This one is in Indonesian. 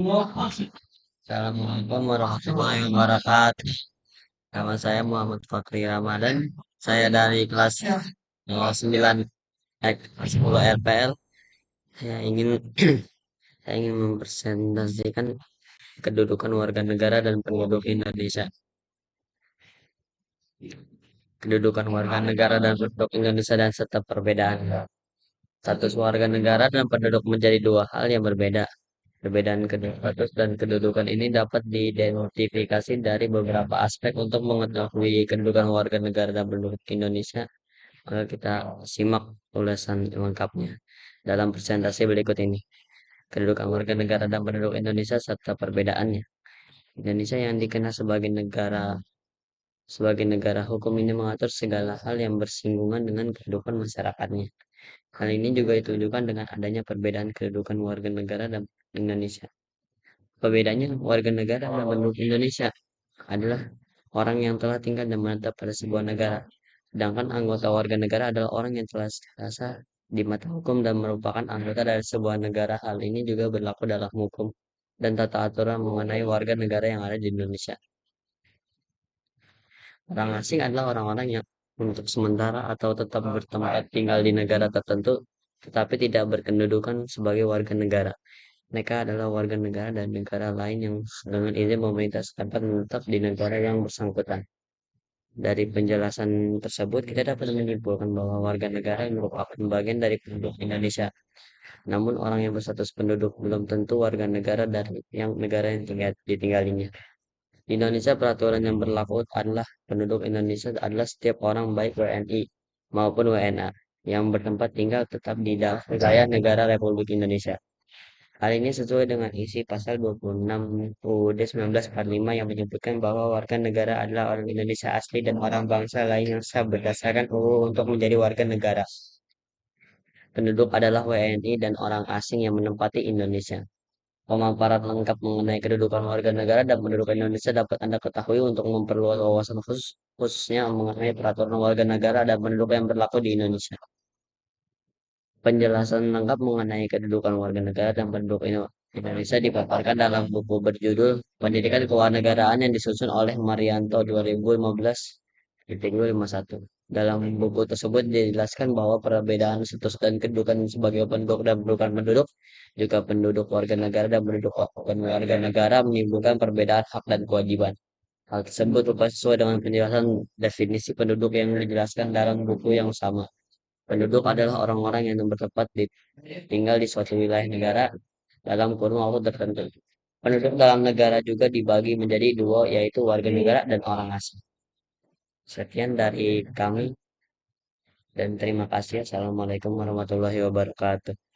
Assalamualaikum warahmatullahi wabarakatuh. Nama saya Muhammad Fakri Ramadan. Saya dari kelas 9 10 RPL. Saya ingin saya ingin mempresentasikan kedudukan warga negara dan penduduk Indonesia. Kedudukan warga negara dan penduduk Indonesia dan serta perbedaan. Status warga negara dan penduduk menjadi dua hal yang berbeda. Perbedaan status dan kedudukan ini dapat diidentifikasi dari beberapa aspek untuk mengetahui kedudukan warga negara dan penduduk Indonesia. Maka kita simak ulasan lengkapnya dalam presentasi berikut ini. Kedudukan warga negara dan penduduk Indonesia serta perbedaannya. Indonesia yang dikenal sebagai negara hukum ini mengatur segala hal yang bersinggungan dengan kehidupan masyarakatnya. Hal ini juga ditunjukkan dengan adanya perbedaan kedudukan warga negara dan Indonesia. Perbedaannya, warga negara dan penduduk Indonesia adalah orang yang telah tinggal dan menetap pada sebuah negara. Sedangkan anggota warga negara adalah orang yang telah dewasa di mata hukum dan merupakan anggota dari sebuah negara. Hal ini juga berlaku dalam hukum dan tata aturan mengenai warga negara yang ada di Indonesia. Orang asing adalah orang-orang yang untuk sementara atau tetap bertempat tinggal di negara tertentu, tetapi tidak berkedudukan sebagai warga negara. Mereka adalah warga negara dan negara lain yang dengan izin pemerintah setempat menetap di negara yang bersangkutan. Dari penjelasan tersebut, kita dapat menyimpulkan bahwa warga negara merupakan bagian dari penduduk Indonesia. Namun orang yang berstatus penduduk belum tentu warga negara dari yang negara yang ditinggalinya. Di Indonesia, peraturan yang berlaku adalah penduduk Indonesia adalah setiap orang baik WNI maupun WNA yang bertempat tinggal tetap di dalam wilayah negara Republik Indonesia. Hal ini sesuai dengan isi pasal 26 UUD 1945 yang menyebutkan bahwa warga negara adalah orang Indonesia asli dan orang bangsa lain yang sah berdasarkan UU untuk menjadi warga negara. Penduduk adalah WNI dan orang asing yang menempati Indonesia. Pemaparan lengkap mengenai kedudukan warga negara dan penduduk Indonesia dapat Anda ketahui untuk memperluas wawasan khususnya mengenai peraturan warga negara dan penduduk yang berlaku di Indonesia. Penjelasan lengkap mengenai kedudukan warga negara dan penduduk Indonesia dipaparkan dalam buku berjudul Pendidikan Kewarganegaraan yang disusun oleh Marianto 2015-51. Dalam buku tersebut dijelaskan bahwa perbedaan status dan kedudukan sebagai penduduk dan bukan penduduk, juga penduduk warga negara dan penduduk bukan warga negara menimbulkan perbedaan hak dan kewajiban. Hal tersebut rupa sesuai dengan penjelasan definisi penduduk yang dijelaskan dalam buku yang sama. Penduduk adalah orang-orang yang bertempat tinggal di suatu wilayah negara dalam kurun waktu tertentu. Penduduk dalam negara juga dibagi menjadi dua, yaitu warga negara dan orang asing. Sekian dari kami dan terima kasih. Assalamualaikum warahmatullahi wabarakatuh.